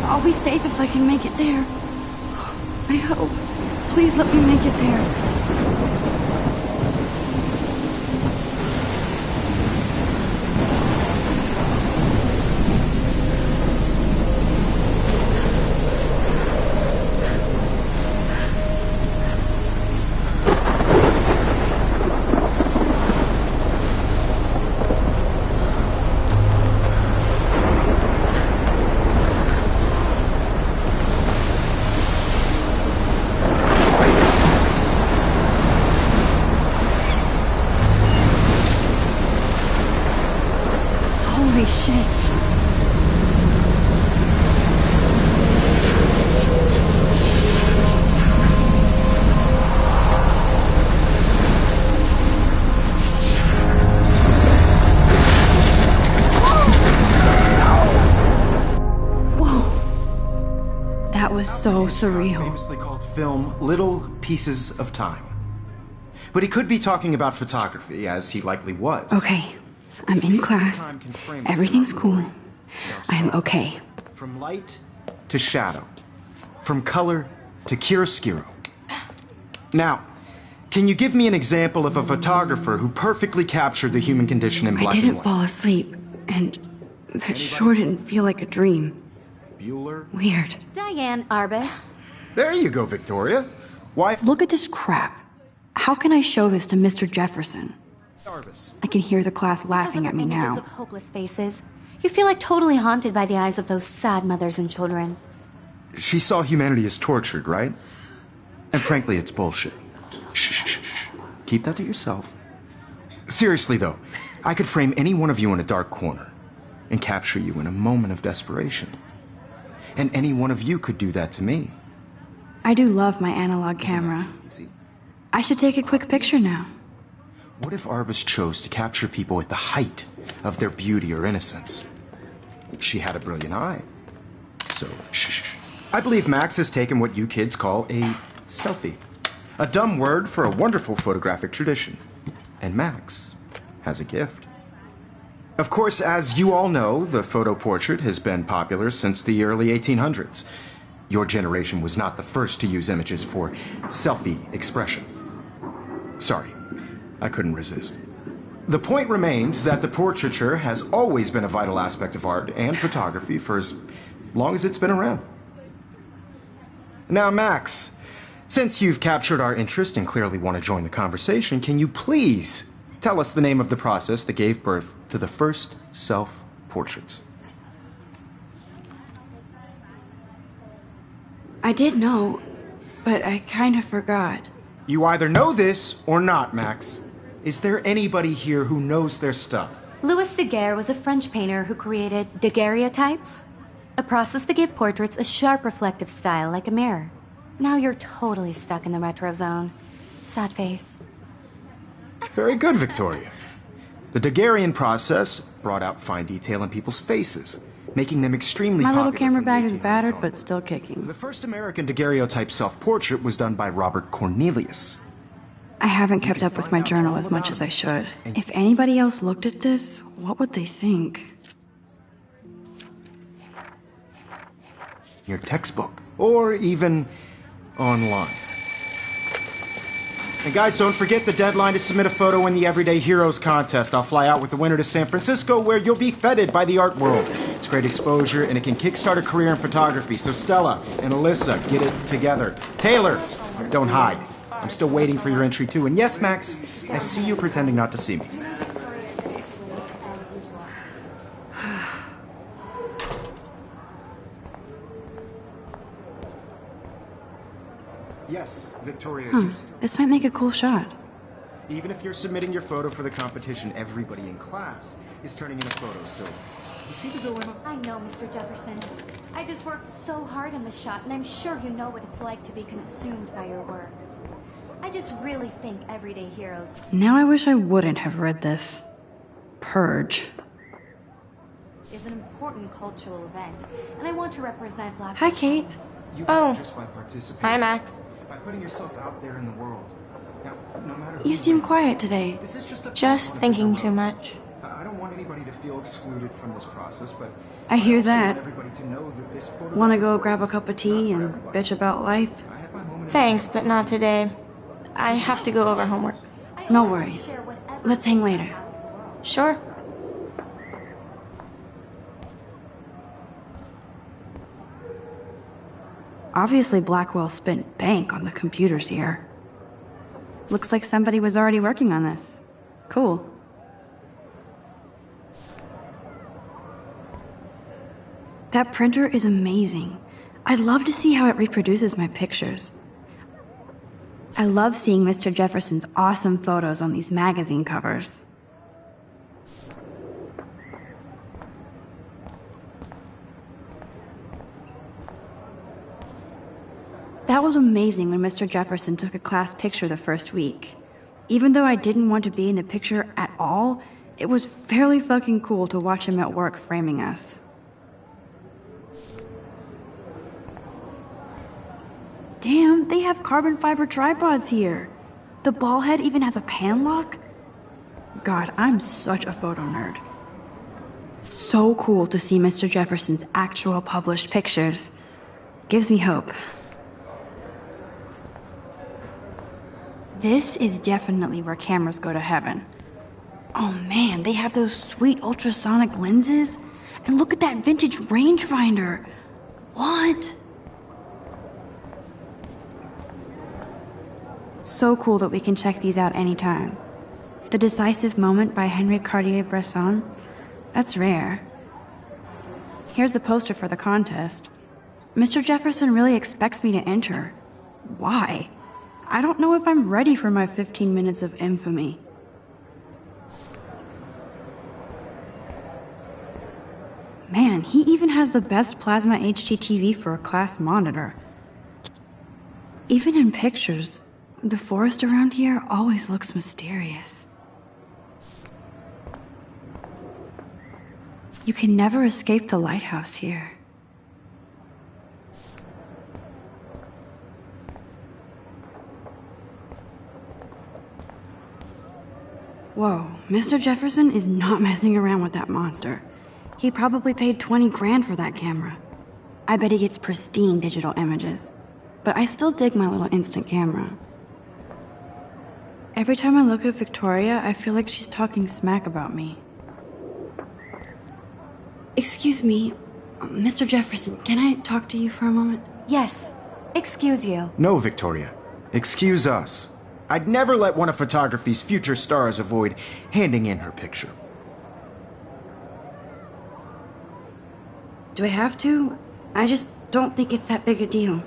I'll be safe if I can make it there. I hope. Please let me make it there. Holy shit. Whoa. That was so surreal. Famously called film Little Pieces of Time. But he could be talking about photography, as he likely was. Okay. I'm in class. Everything's cool. I'm okay. From light to shadow. From color to chiaroscuro. Now, can you give me an example of a photographer who perfectly captured the human condition in black and white? I didn't fall asleep, and that sure didn't feel like a dream. Bueller? Weird. Diane Arbus. There you go, Victoria. Why? Look at this crap. How can I show this to Mr. Jefferson? Arbus. I can hear the class laughing at me Images now. of hopeless faces. You feel like totally haunted by the eyes of those sad mothers and children. She saw humanity as tortured, right? And frankly, it's bullshit. Shh, shh, shh, shh. Keep that to yourself. Seriously, though, I could frame any one of you in a dark corner and capture you in a moment of desperation. And any one of you could do that to me. I do love my analog camera. I should take a quick picture now. What if Arbus chose to capture people at the height of their beauty or innocence? She had a brilliant eye. So, shh. I believe Max has taken what you kids call a selfie. A dumb word for a wonderful photographic tradition. And Max has a gift. Of course, as you all know, the photo portrait has been popular since the early 1800s. Your generation was not the first to use images for selfie expression. Sorry. I couldn't resist. The point remains that the portraiture has always been a vital aspect of art and photography for as long as it's been around. Now, Max, since you've captured our interest and clearly want to join the conversation, can you please tell us the name of the process that gave birth to the first self-portraits? I did know, but I kind of forgot. You either know this or not, Max. Is there anybody here who knows their stuff? Louis Daguerre was a French painter who created daguerreotypes, a process that gave portraits a sharp reflective style like a mirror. Now you're totally stuck in the retro zone. Sad face. Very good, Victoria. The Daguerrean process brought out fine detail in people's faces, making them extremely My popular. little camera from the bag is 1800s battered, on. but still kicking. The first American daguerreotype self-portrait was done by Robert Cornelius. I haven't kept up with my journal as much as I should. If anybody else looked at this, what would they think? Your textbook, or even online. And guys, don't forget the deadline to submit a photo in the Everyday Heroes contest. I'll fly out with the winner to San Francisco, where you'll be feted by the art world. It's great exposure, and it can kickstart a career in photography. So Stella and Alyssa, get it together. Taylor, don't hide. I'm still waiting for your entry, too. And yes, Max, I see you pretending not to see me. Yes, Victoria. This might make a cool shot. Even if you're submitting your photo for the competition, everybody in class is turning in a photo, so you see the dilemma? I know, Mr. Jefferson. I just worked so hard on the shot, and I'm sure you know what it's like to be consumed by your work. I just really think Everyday Heroes... Now I wish I wouldn't have read this. Purge. ...is an important cultural event, and I want to represent Black... Hi, Kate. You Oh. just by participating. Hi, Max. By putting yourself out there in the world. Now, no matter You who seem wins, quiet today. this is just a Just thinking too much. I don't want anybody to feel excluded from this process, but I hear also that. want everybody to know that this photograph Wanna go grab a was cup of not tea for and everybody. bitch about life? I had my moment of Thanks, but not today. I have to go over homework. No worries. Let's hang later. Sure. Obviously, Blackwell spent bank on the computers here. Looks like somebody was already working on this. Cool. That printer is amazing. I'd love to see how it reproduces my pictures. I love seeing Mr. Jefferson's awesome photos on these magazine covers. That was amazing when Mr. Jefferson took a class picture the first week. Even though I didn't want to be in the picture at all, it was fairly fucking cool to watch him at work framing us. Damn, they have carbon fiber tripods here. The ball head even has a pan lock. God, I'm such a photo nerd. So cool to see Mr. Jefferson's actual published pictures. Gives me hope. This is definitely where cameras go to heaven. Oh man, they have those sweet ultrasonic lenses. And look at that vintage rangefinder. What? So cool that we can check these out anytime. The Decisive Moment by Henri Cartier-Bresson. That's rare. Here's the poster for the contest. Mr. Jefferson really expects me to enter. Why? I don't know if I'm ready for my 15 minutes of infamy. Man, he even has the best plasma HDTV for a class monitor. Even in pictures, the forest around here always looks mysterious. You can never escape the lighthouse here. Whoa, Mr. Jefferson is not messing around with that monster. He probably paid 20 grand for that camera. I bet he gets pristine digital images. But I still dig my little instant camera. Every time I look at Victoria, I feel like she's talking smack about me. Excuse me, Mr. Jefferson, can I talk to you for a moment? Yes. Excuse you. No, Victoria. Excuse us. I'd never let one of photography's future stars avoid handing in her picture. Do I have to? I just don't think it's that big a deal.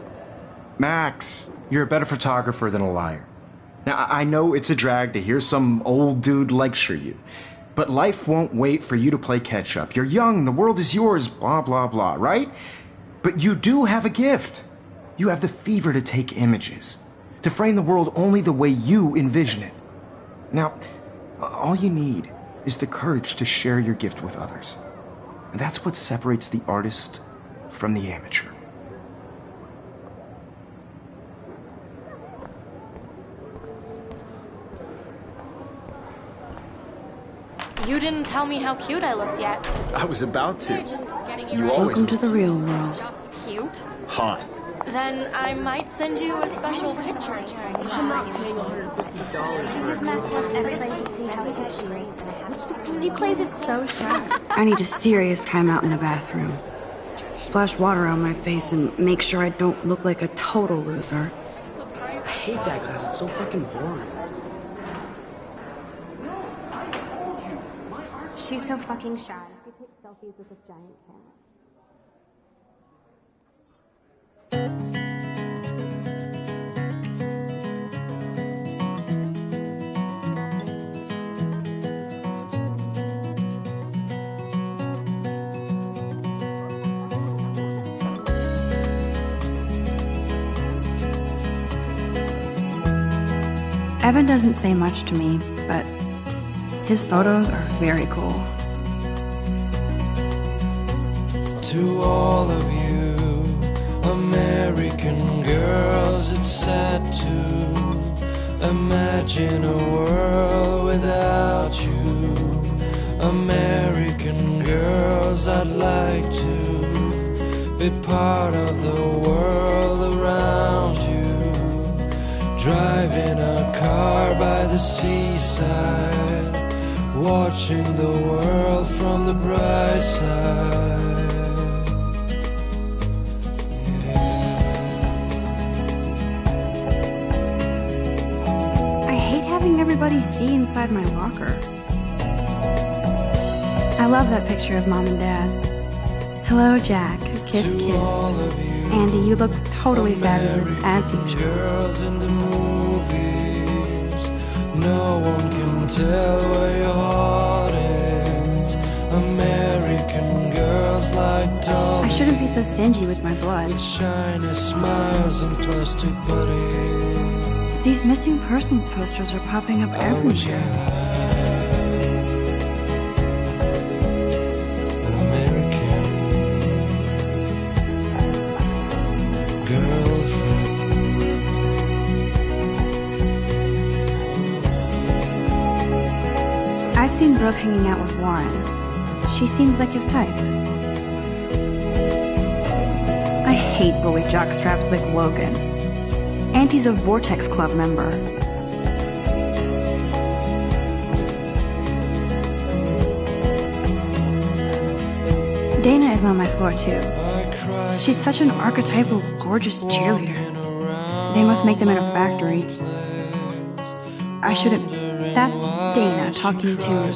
Max, you're a better photographer than a liar. Now, I know it's a drag to hear some old dude lecture you, but life won't wait for you to play catch up. You're young, the world is yours, blah, blah, blah, right? But you do have a gift. You have the fever to take images, to frame the world only the way you envision it. Now, all you need is the courage to share your gift with others. And that's what separates the artist from the amateur. You didn't tell me how cute I looked yet. I was about to. You're just getting you You right. always Welcome to the real world. Just cute. hot. Then I might send you a special picture. I'm not paying $150 Because Max wants everybody to see how hip she is. He plays it so sharp. I need a serious timeout in the bathroom. Splash water on my face and make sure I don't look like a total loser. I hate that class. It's so fucking boring. She's so fucking shy. She takes selfies with this giant camera. Evan doesn't say much to me, but his photos are very cool. To all of you American girls, it's sad to imagine a world without you. America girls, I'd like to be part of the world around you. Driving a car by the seaside, watching the world from the bright side. I hate having everybody see inside my locker. I love that picture of Mom and Dad. Hello, Jack. Kiss, To kiss. all of you, Andy, you look totally fabulous as usual. girls in the movies, no one can tell where your heart is. American girls like I dolls shouldn't be so stingy with my blood. with shiny smiles and plastic buddies. These missing persons posters are popping up I wish I everywhere. had an American girlfriend. I've seen Brooke hanging out with Warren. She seems like his type. I hate bully jockstraps like Logan. Auntie's a Vortex Club member. Dana is on my floor too. She's such an archetypal, gorgeous cheerleader. They must make them in a factory. I shouldn't. That's Dana talking to.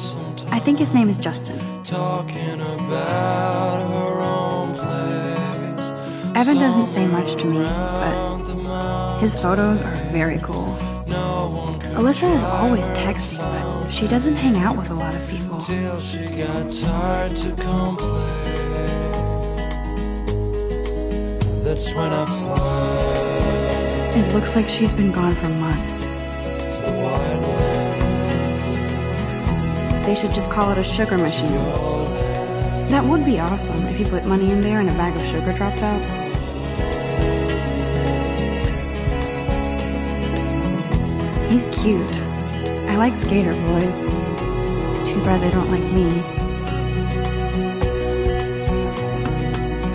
I think his name is Justin. Talking about her own place. Evan doesn't say much to me, but his photos are very cool. Alyssa is always texting, but she doesn't hang out with a lot of people. Till she got tired to complain. That's when I fly It looks like she's been gone for months. to the wide land. They should just call it a sugar machine. That would be awesome if you put money in there and a bag of sugar dropped out. He's cute. I like skater boys. Too bad they don't like me.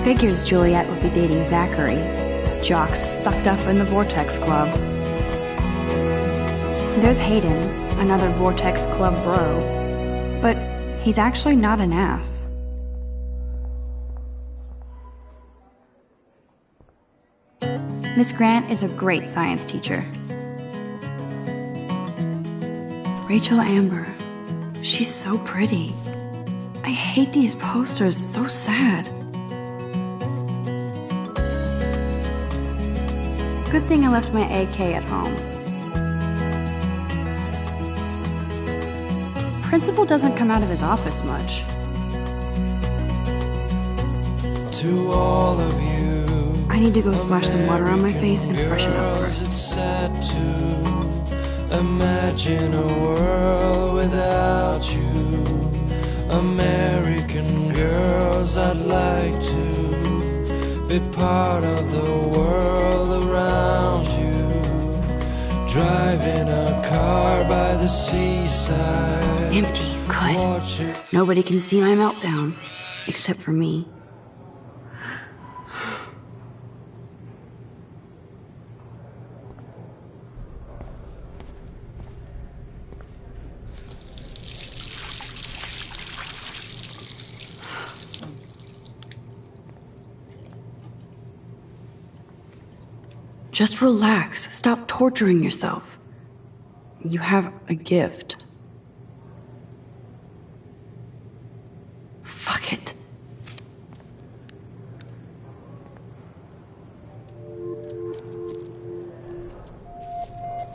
Figures Juliet would be dating Zachary. Jocks sucked up in the Vortex Club. There's Hayden, another Vortex Club bro. But he's actually not an ass. Miss Grant is a great science teacher. Rachel Amber. She's so pretty. I hate these posters, so sad. Good thing I left my AK at home. Principal doesn't come out of his office much. To all of you, I need to go splash some water on my face and freshen up girls, first. it's sad to imagine a world without you. American girls, I'd like to be part of the world around you. Driving a car by the seaside. Empty, good. Watching Nobody can see my meltdown, except for me. Just relax. Stop torturing yourself. You have a gift. Fuck it.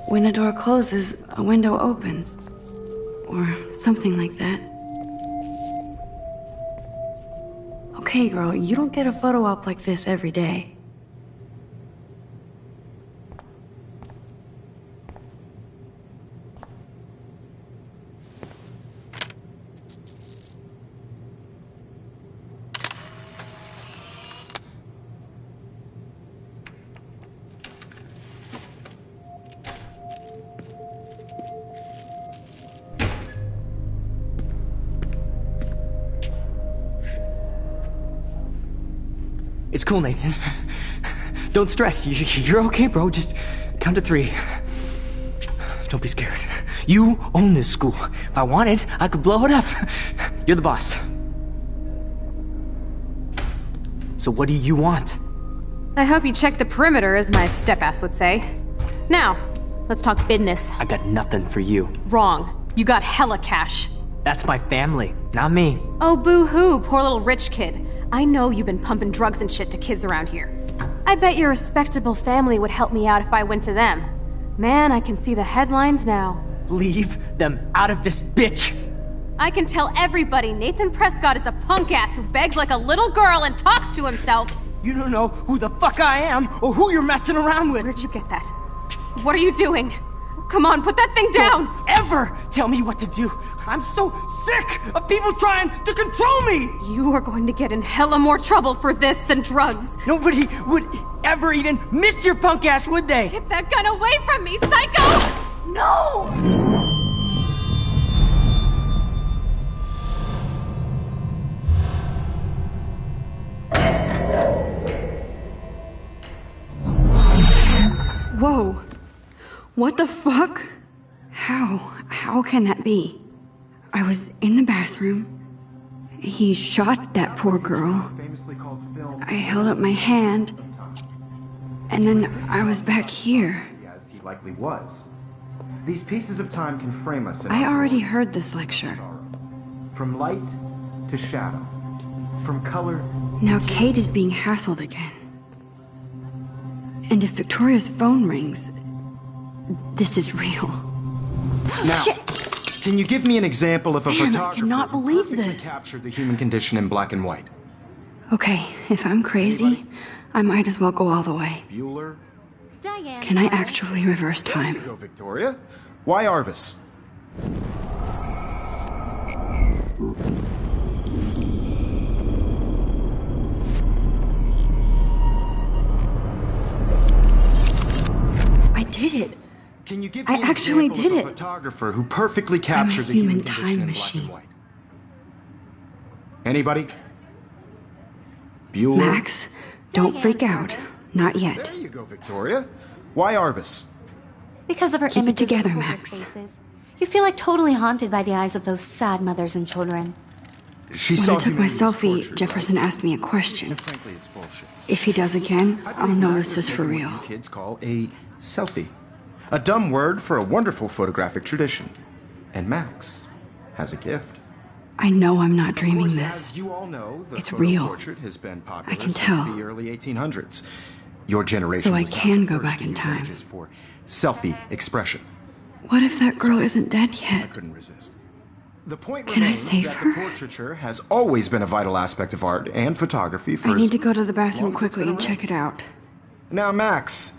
When a door closes, a window opens. Or something like that. Okay, girl, you don't get a photo op like this every day. It's cool, Nathan. Don't stress. You're okay, bro. Just count to 3. Don't be scared. You own this school. If I wanted, I could blow it up. You're the boss. So what do you want? I hope you checked the perimeter, as my step-ass would say. Now, let's talk business. I got nothing for you. Wrong. You got hella cash. That's my family, not me. Oh, boo-hoo, poor little rich kid. I know you've been pumping drugs and shit to kids around here. I bet your respectable family would help me out if I went to them. Man, I can see the headlines now. Leave them out of this bitch! I can tell everybody Nathan Prescott is a punk ass who begs like a little girl and talks to himself. You don't know who the fuck I am or who you're messing around with. Where'd you get that? What are you doing? Come on, put that thing down! Don't ever tell me what to do! I'm so sick of people trying to control me! You are going to get in hella more trouble for this than drugs. Nobody would ever even miss your punk ass, would they? Get that gun away from me, psycho! No! Whoa. What the fuck? How can that be? I was in the bathroom. He shot that poor girl. I held up my hand. And then I was back here. As he likely was. These pieces of time can frame us in I our already world. heard this lecture. From light to shadow. From color. Now Kate is being hassled again. And if Victoria's phone rings, this is real. Now, Shit. can you give me an example of a Man, I photographer cannot who believe perfectly this. captured the human condition in black and white? Okay, if I'm crazy, I might as well go all the way. Bueller? Diane. Can I actually reverse There you time? go, Victoria. Why Arbus? I did it. Can you give I me an actually example did of a it. photographer who perfectly captured the human human condition time in machine. black and white? Anybody? Bueller? Max, don't Diane freak out. Arbus. Not yet. There you go, Victoria. Why Arbus? Because of her Keep it images together, of homeless Max. faces. You feel like totally haunted by the eyes of those sad mothers and children. She When saw I took my humanity as selfie, tortured, Jefferson right? asked me a question. And frankly, it's bullshit. If he does again, I I'll believe know Max this is has for taken real. what you kids call a selfie. A dumb word for a wonderful photographic tradition. And Max has a gift. I know I'm not Of dreaming course, this. as you all know, the It's photo real. portrait has been popular I can since tell. the early 1800s. Your generation So I was not can the go first back to in use time. images for selfie expression. What if that girl isn't dead I yet? couldn't resist. The point Can I remains save that her? the portraiture has always been a vital aspect of art and photography for I as need to go to the long bathroom as it's quickly been and around. check it out. Now, Max,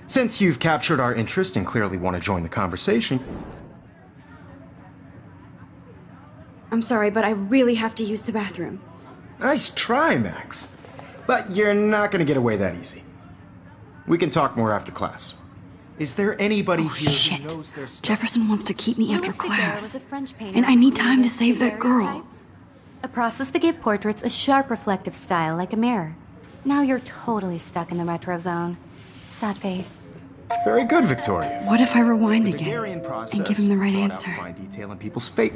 since you've captured our interest and clearly want to join the conversation, I'm sorry, but I really have to use the bathroom. nice try, Max. But you're not going to get away that easy. We can talk more after class. Is there anybody Oh, here shit. who knows their stuff? Jefferson wants to keep me after Louis Daguerre class. was a French painter And I who need time to created save that girl. daguerreotypes, a process that gave portraits a sharp reflective style like a mirror. Now you're totally stuck in the retro zone. Sad face. Very good, Victoria. What if I rewind The again Daguerrean process and give him the right brought out answer? fine detail in people's fate.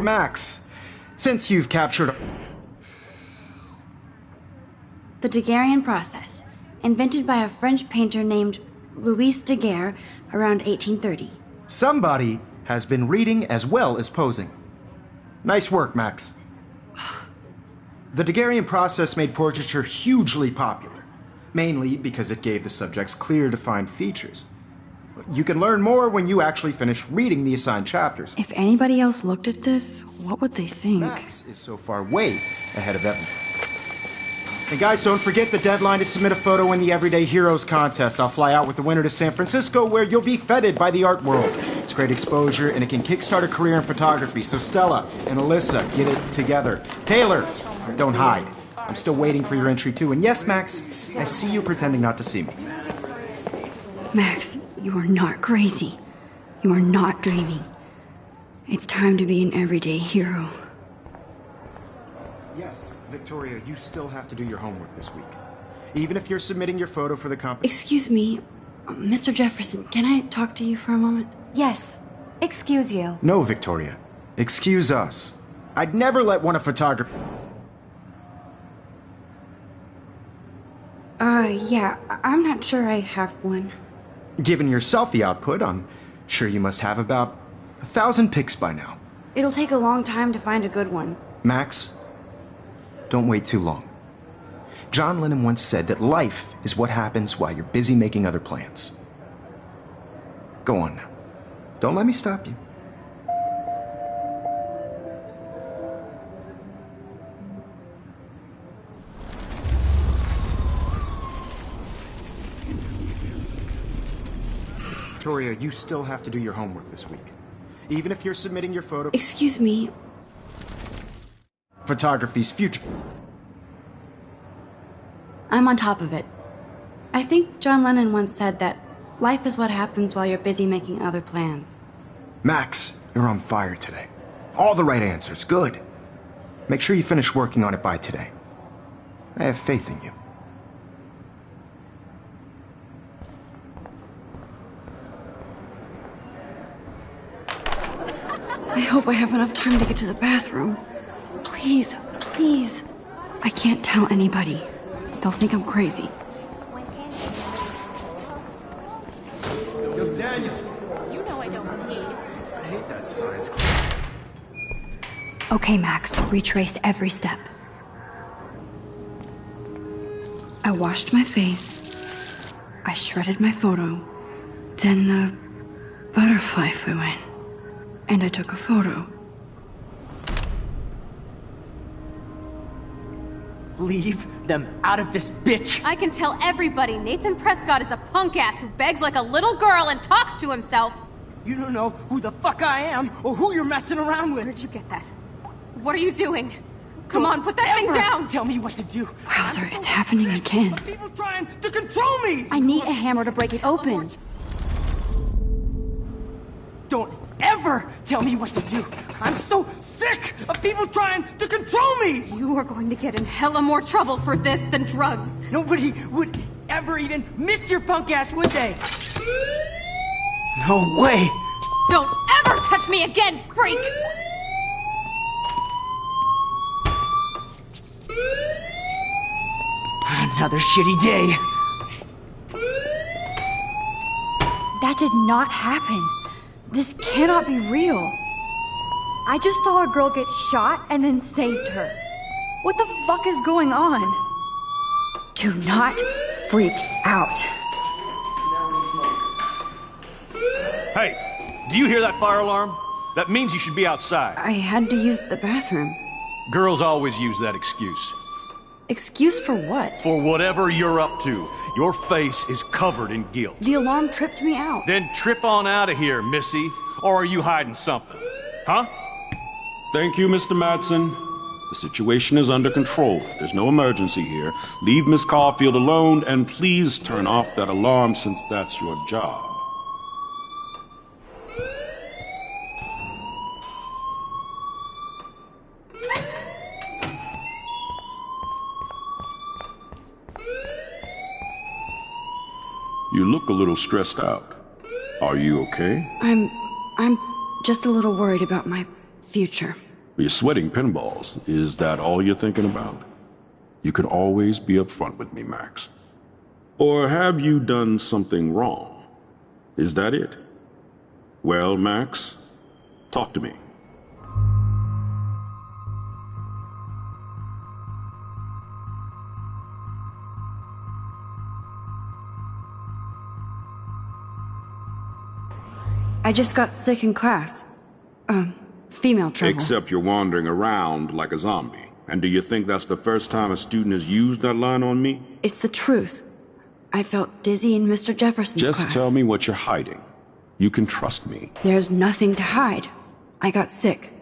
Max, since you've captured... The Daguerrean process, invented by a French painter named Louis Daguerre around 1830. Somebody has been reading as well as posing. Nice work, Max. The Daguerrean process made portraiture hugely popular, mainly because it gave the subjects clear, defined features. You can learn more when you actually finish reading the assigned chapters. If anybody else looked at this, what would they think? Max is so far way ahead of Evan. And guys, don't forget the deadline to submit a photo in the Everyday Heroes contest. I'll fly out with the winner to San Francisco, where you'll be feted by the art world. It's great exposure, and it can kickstart a career in photography. So Stella and Alyssa, get it together. Taylor, don't hide. I'm still waiting for your entry too. And yes, Max, I see you pretending not to see me. Max, you are not crazy. You are not dreaming. It's time to be an everyday hero. Yes, Victoria, you still have to do your homework this week. Even if you're submitting your photo for the competition. Excuse me, Mr. Jefferson, can I talk to you for a moment? Yes. Excuse you. No, Victoria. Excuse us. I'd never let one of photography. Yeah, I'm not sure I have one. Given your selfie output, I'm sure you must have about 1,000 pics by now. It'll take a long time to find a good one. Max, don't wait too long. John Lennon once said that life is what happens while you're busy making other plans. Go on now. Don't let me stop you. Victoria, you still have to do your homework this week. Even if you're submitting your photo... Excuse me. Photography's future. I'm on top of it. I think John Lennon once said that life is what happens while you're busy making other plans. Max, you're on fire today. All the right answers. Good. Make sure you finish working on it by today. I have faith in you. I hope I have enough time to get to the bathroom. Please, please. I can't tell anybody. They'll think I'm crazy. Yo, Daniels. You know I don't tease. I hate that science class. Okay, Max, retrace every step. I washed my face. I shredded my photo. Then the butterfly flew in. And I took a photo. Leave them out of this bitch! I can tell everybody Nathan Prescott is a punk ass who begs like a little girl and talks to himself. You don't know who the fuck I am or who you're messing around with. Where'd you get that? What are you doing? Come on, put that thing down! Tell me what to do. Wowzer, it's happening again. People trying to control me! I need a hammer to break it open. Don't ever tell me what to do. I'm so sick of people trying to control me! You are going to get in hella more trouble for this than drugs. Nobody would ever even miss your punk ass, would they? No way! Don't ever touch me again, freak! Another shitty day. That did not happen. This cannot be real. I just saw a girl get shot and then saved her. What the fuck is going on? Do not freak out. Hey, do you hear that fire alarm? That means you should be outside. I had to use the bathroom. Girls always use that excuse. Excuse for what? For whatever you're up to. Your face is covered in guilt. The alarm tripped me out. Then trip on out of here, Missy. Or are you hiding something? Huh? Thank you, Mr. Madsen. The situation is under control. There's no emergency here. Leave Miss Caulfield alone, and please turn off that alarm since that's your job. You look a little stressed out. Are you okay? I'm just a little worried about my future. You're sweating pinballs. Is that all you're thinking about? You can always be upfront with me, Max. Or have you done something wrong? Is that it? Well, Max, talk to me. I just got sick in class. Female trouble. Except you're wandering around like a zombie. And do you think that's the first time a student has used that line on me? It's the truth. I felt dizzy in Mr. Jefferson's class. Just tell me what you're hiding. You can trust me. There's nothing to hide. I got sick.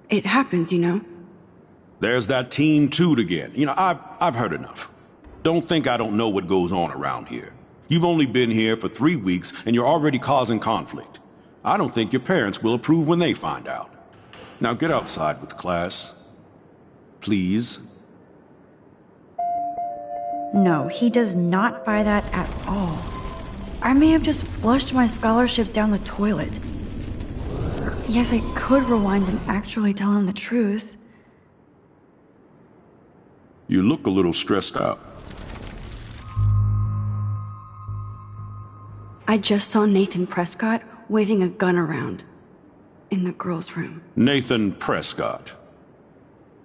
It happens, you know. There's that Team Toot again. You know, I've heard enough. Don't think I don't know what goes on around here. You've only been here for 3 weeks and you're already causing conflict. I don't think your parents will approve when they find out. Now get outside with class. Please. No, he does not buy that at all. I may have just flushed my scholarship down the toilet. Yes, I could rewind and actually tell him the truth. You look a little stressed out. I just saw Nathan Prescott waving a gun around in the girls' room. Nathan Prescott.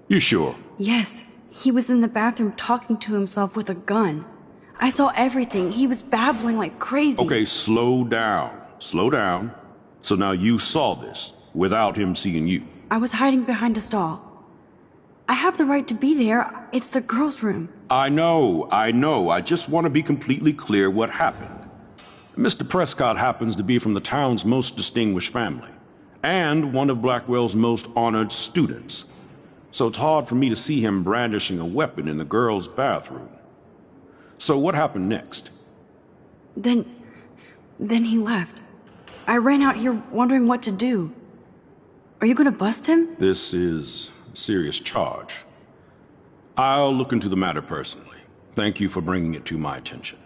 You sure? Yes, he was in the bathroom talking to himself with a gun. I saw everything. He was babbling like crazy. Okay, slow down. Slow down. So now you saw this without him seeing you. I was hiding behind a stall. I have the right to be there. It's the girls' room. I know. I just want to be completely clear what happened. Mr. Prescott happens to be from the town's most distinguished family, and one of Blackwell's most honored students. So it's hard for me to see him brandishing a weapon in the girls' bathroom. So what happened next? Then he left. I ran out here wondering what to do. Are you gonna bust him? This is a serious charge. I'll look into the matter personally. Thank you for bringing it to my attention.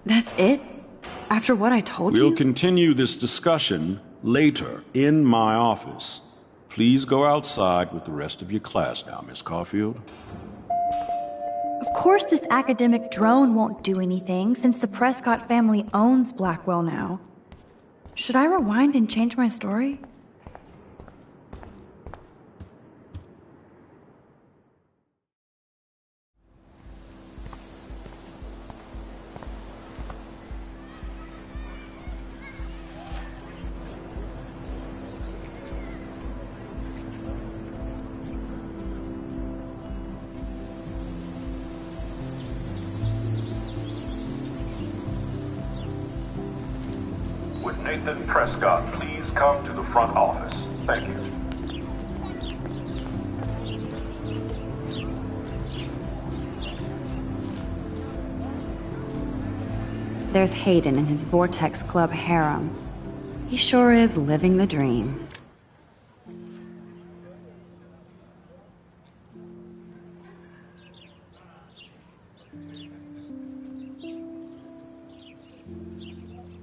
That's it? After what I told you? We'll continue this discussion later in my office. Please go outside with the rest of your class now, Miss Caulfield. Of course this academic drone won't do anything, since the Prescott family owns Blackwell now. Should I rewind and change my story? Would Nathan Prescott please come to the front office? Thank you. There's Hayden and his Vortex Club harem. He sure is living the dream.